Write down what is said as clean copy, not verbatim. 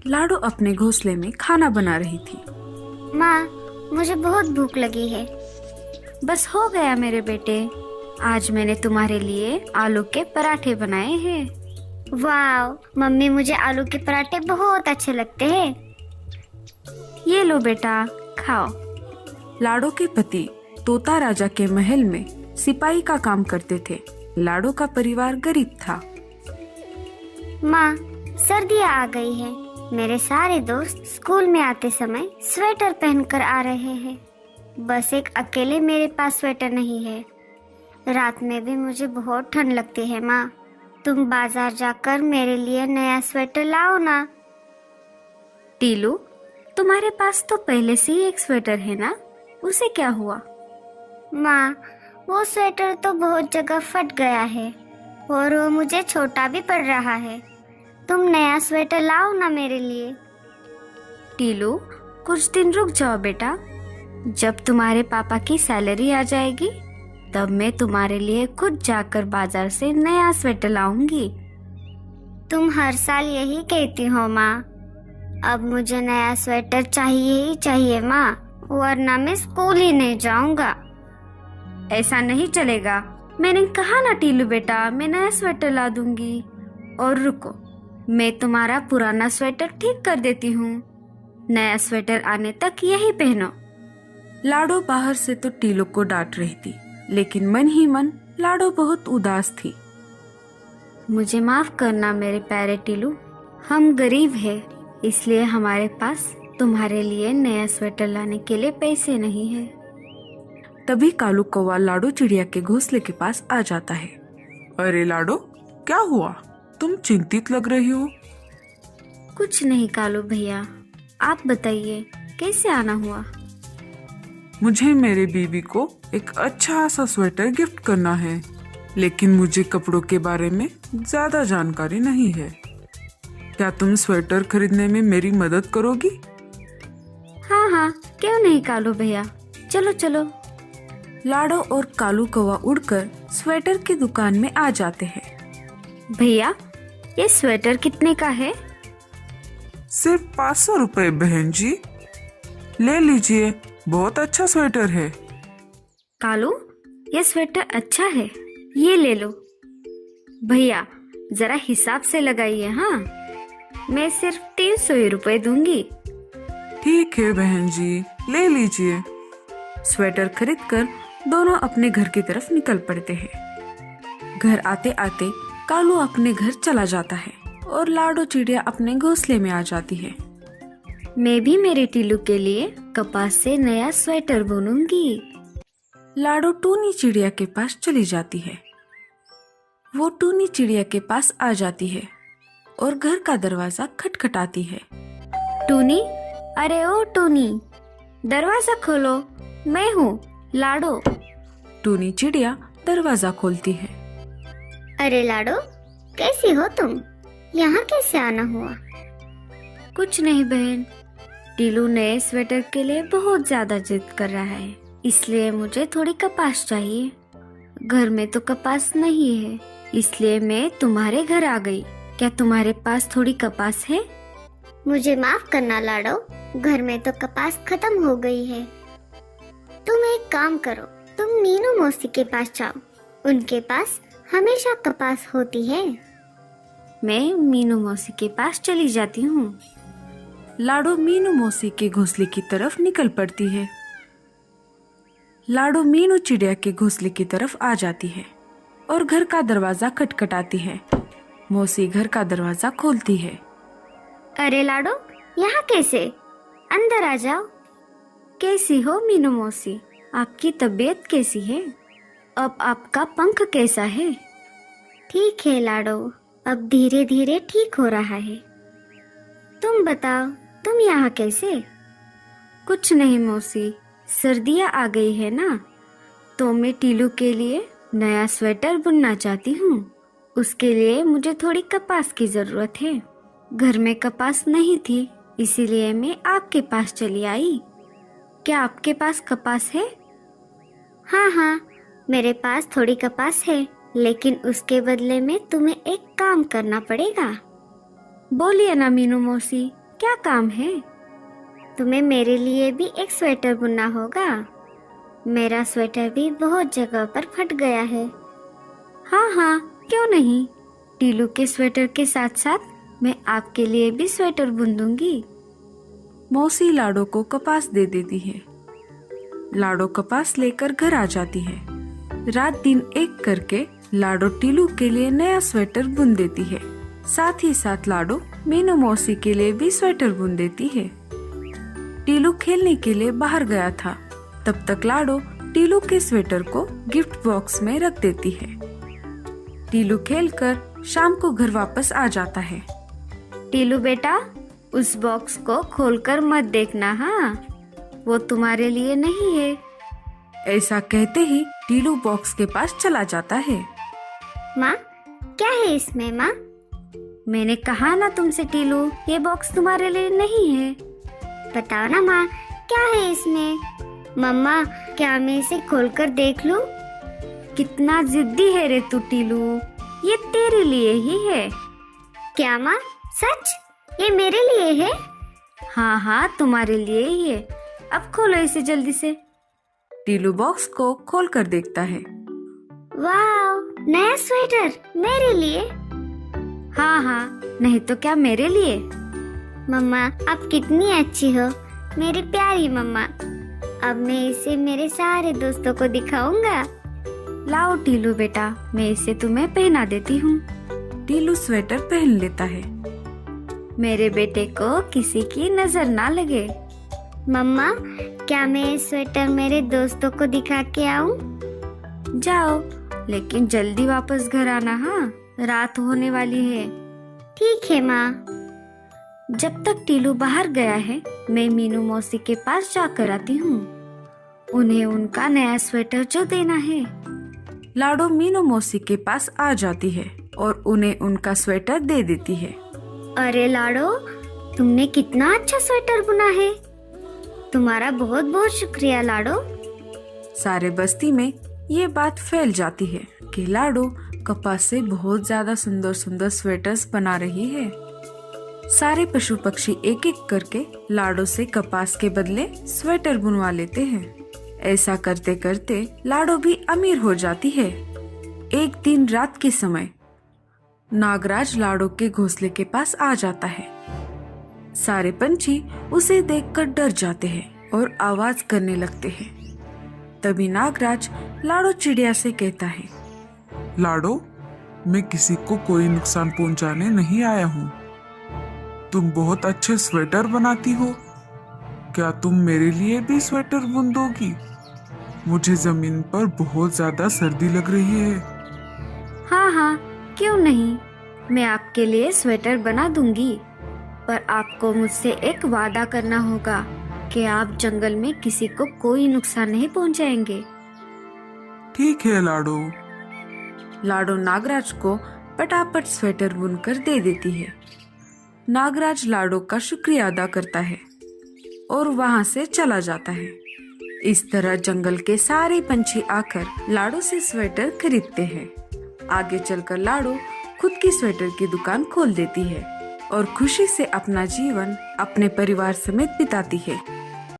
लाडो अपने घोंसले में खाना बना रही थी। माँ, मुझे बहुत भूख लगी है। बस हो गया मेरे बेटे, आज मैंने तुम्हारे लिए आलू के पराठे बनाए हैं। वाह, मम्मी मुझे आलू के पराठे बहुत अच्छे लगते हैं। ये लो बेटा, खाओ। लाडो के पति तोता राजा के महल में सिपाही का काम करते थे। लाडो का परिवार गरीब था। माँ, सर्दियाँ आ गई है। मेरे सारे दोस्त स्कूल में आते समय स्वेटर पहनकर आ रहे हैं। बस एक अकेले मेरे पास स्वेटर नहीं है। रात में भी मुझे बहुत ठंड लगती है। माँ, तुम बाजार जाकर मेरे लिए नया स्वेटर लाओ ना। टीलू, तुम्हारे पास तो पहले से ही एक स्वेटर है ना, उसे क्या हुआ? माँ, वो स्वेटर तो बहुत जगह फट गया है और वो मुझे छोटा भी पड़ रहा है। तुम नया स्वेटर लाओ ना मेरे लिए। टीलू, कुछ दिन रुक जाओ बेटा। जब तुम्हारे पापा की सैलरी आ जाएगी तब मैं तुम्हारे लिए खुद जाकर बाजार से नया स्वेटर लाऊंगी। तुम हर साल यही कहती हो माँ। अब मुझे नया स्वेटर चाहिए ही चाहिए माँ, वरना मैं स्कूल ही नहीं जाऊंगा। ऐसा नहीं चलेगा। मैंने कहा ना टीलू बेटा, मैं नया स्वेटर ला दूंगी। और रुको, मैं तुम्हारा पुराना स्वेटर ठीक कर देती हूँ। नया स्वेटर आने तक यही पहनो। लाडो बाहर से तो टीलू को डांट रही थी, लेकिन मन ही मन लाडो बहुत उदास थी। मुझे माफ करना मेरे प्यारे टीलू, हम गरीब हैं, इसलिए हमारे पास तुम्हारे लिए नया स्वेटर लाने के लिए पैसे नहीं है। तभी कालू कौवा लाडो चिड़िया के घोंसले के पास आ जाता है। अरे लाडो, क्या हुआ? तुम चिंतित लग रही हो। कुछ नहीं कालू भैया, आप बताइए कैसे आना हुआ? मुझे मेरे बीवी को एक अच्छा सा स्वेटर गिफ्ट करना है, लेकिन मुझे कपड़ों के बारे में ज्यादा जानकारी नहीं है। क्या तुम स्वेटर खरीदने में मेरी मदद करोगी? हाँ हाँ, क्यों नहीं कालू भैया, चलो चलो। लाडो और कालू कौवा उड़कर स्वेटर की दुकान में आ जाते हैं। भैया, ये स्वेटर कितने का है? सिर्फ 500 रुपए बहन जी, ले लीजिए, बहुत अच्छा स्वेटर है। कालू, ये स्वेटर अच्छा है, ये ले लो। भैया, जरा हिसाब से लगाइए। हाँ, मैं सिर्फ 300 ही रुपए दूंगी। ठीक है बहन जी, ले लीजिए। स्वेटर खरीदकर दोनों अपने घर की तरफ निकल पड़ते हैं। घर आते आते कालू अपने घर चला जाता है और लाडो चिड़िया अपने घोंसले में आ जाती है। मैं भी मेरे टीलू के लिए कपास से नया स्वेटर बुनूंगी। लाडो टूनी चिड़िया के पास चली जाती है। वो टूनी चिड़िया के पास आ जाती है और घर का दरवाजा खटखटाती है। टूनी, अरे ओ टूनी, दरवाजा खोलो, मैं हूँ लाडो। टूनी चिड़िया दरवाजा खोलती है। अरे लाडो, कैसी हो तुम? यहाँ कैसे आना हुआ? कुछ नहीं बहन, टीलू नए स्वेटर के लिए बहुत ज्यादा जिद कर रहा है, इसलिए मुझे थोड़ी कपास चाहिए। घर में तो कपास नहीं है, इसलिए मैं तुम्हारे घर आ गई। क्या तुम्हारे पास थोड़ी कपास है? मुझे माफ करना लाडो, घर में तो कपास खत्म हो गई है। तुम एक काम करो, तुम मीनू मौसी के पास जाओ, उनके पास हमेशा कपास होती है। मैं मीनू मौसी के पास चली जाती हूँ। लाडो मीनू मौसी के घोंसले की तरफ निकल पड़ती है। लाडो मीनू चिड़िया के घोंसले की तरफ आ जाती है और घर का दरवाजा खटखटाती है। मौसी घर का दरवाजा खोलती है। अरे लाडो, यहाँ कैसे? अंदर आ जाओ। कैसी हो मीनू मौसी, आपकी तबीयत कैसी है? अब आपका पंख कैसा है? ठीक है लाडो, अब धीरे धीरे ठीक हो रहा है। तुम बताओ, तुम यहाँ कैसे? कुछ नहीं मौसी, सर्दियाँ आ गई है ना, तो मैं टीलू के लिए नया स्वेटर बुनना चाहती हूँ। उसके लिए मुझे थोड़ी कपास की जरूरत है। घर में कपास नहीं थी, इसीलिए मैं आपके पास चली आई। क्या आपके पास कपास है? हाँ हाँ, मेरे पास थोड़ी कपास है, लेकिन उसके बदले में तुम्हें एक काम करना पड़ेगा। बोलिए ना मीनू मौसी, क्या काम है? तुम्हें मेरे लिए भी एक स्वेटर बुनना होगा। मेरा स्वेटर भी बहुत जगह पर फट गया है। हाँ हाँ, क्यों नहीं। टीलू के स्वेटर के साथ साथ मैं आपके लिए भी स्वेटर बुन दूंगी। मौसी लाडो को कपास दे देती है। लाडो कपास लेकर घर आ जाती है। रात दिन एक करके लाडो टीलू के लिए नया स्वेटर बुन देती है। साथ ही साथ लाडो मीनू मौसी के लिए भी स्वेटर बुन देती है। टीलू खेलने के लिए बाहर गया था। तब तक लाडो टीलू के स्वेटर को गिफ्ट बॉक्स में रख देती है। टीलू खेलकर शाम को घर वापस आ जाता है। टीलू बेटा, उस बॉक्स को खोलकर मत देखना, हाँ, वो तुम्हारे लिए नहीं है। ऐसा कहते ही टीलू बॉक्स के पास चला जाता है। माँ, क्या है इसमें माँ? मैंने कहा ना तुमसे टीलू, ये बॉक्स तुम्हारे लिए नहीं है। बताओ ना माँ, क्या है इसमें? मम्मा, क्या मैं इसे खोलकर देख लूं? कितना जिद्दी है रे तू टीलू, ये तेरे लिए ही है। क्या माँ, सच? ये मेरे लिए है? हाँ हाँ, तुम्हारे लिए ही है। अब खोलो इसे जल्दी से। टीलू बॉक्स को खोल कर देखता है। वाह, नया स्वेटर मेरे लिए। हाँ हाँ, नहीं तो क्या मेरे लिए। मम्मा, आप कितनी अच्छी हो, मेरी प्यारी मम्मा। अब मैं इसे मेरे सारे दोस्तों को दिखाऊंगा। लाओ टीलू बेटा, मैं इसे तुम्हें पहना देती हूँ। टीलू स्वेटर पहन लेता है। मेरे बेटे को किसी की नजर ना लगे। मम्मा, क्या मैं ये स्वेटर मेरे दोस्तों को दिखा के आऊं? जाओ, लेकिन जल्दी वापस घर आना, हाँ, रात होने वाली है। ठीक है माँ। जब तक टीलू बाहर गया है, मैं मीनू मौसी के पास जाकर आती हूँ। उन्हें उनका नया स्वेटर जो देना है। लाडो मीनू मौसी के पास आ जाती है और उन्हें उनका स्वेटर दे देती है। अरे लाडो, तुमने कितना अच्छा स्वेटर बुना है। तुम्हारा बहुत बहुत शुक्रिया लाडो। सारे बस्ती में ये बात फैल जाती है कि लाडो कपास से बहुत ज्यादा सुंदर सुंदर स्वेटर्स बना रही है। सारे पशु पक्षी एक एक करके लाडो से कपास के बदले स्वेटर बुनवा लेते हैं। ऐसा करते करते लाडो भी अमीर हो जाती है। एक दिन रात के समय नागराज लाडो के घोंसले के पास आ जाता है। सारे पंछी उसे देखकर डर जाते हैं और आवाज करने लगते हैं। तभी नागराज लाडो चिड़िया से कहता है, लाडो, मैं किसी को कोई नुकसान पहुंचाने नहीं आया हूँ। तुम बहुत अच्छे स्वेटर बनाती हो। क्या तुम मेरे लिए भी स्वेटर बुन दोगी? मुझे जमीन पर बहुत ज्यादा सर्दी लग रही है। हाँ हाँ, क्यों नहीं, मैं आपके लिए स्वेटर बना दूंगी। पर आपको मुझसे एक वादा करना होगा कि आप जंगल में किसी को कोई नुकसान नहीं पहुंचाएंगे। ठीक है लाडो। लाडो नागराज को पटापट स्वेटर बुनकर दे देती है। नागराज लाडो का शुक्रिया अदा करता है और वहां से चला जाता है। इस तरह जंगल के सारे पंछी आकर लाडो से स्वेटर खरीदते हैं। आगे चलकर लाडो खुद की स्वेटर की दुकान खोल देती है और खुशी से अपना जीवन अपने परिवार समेत बिताती है।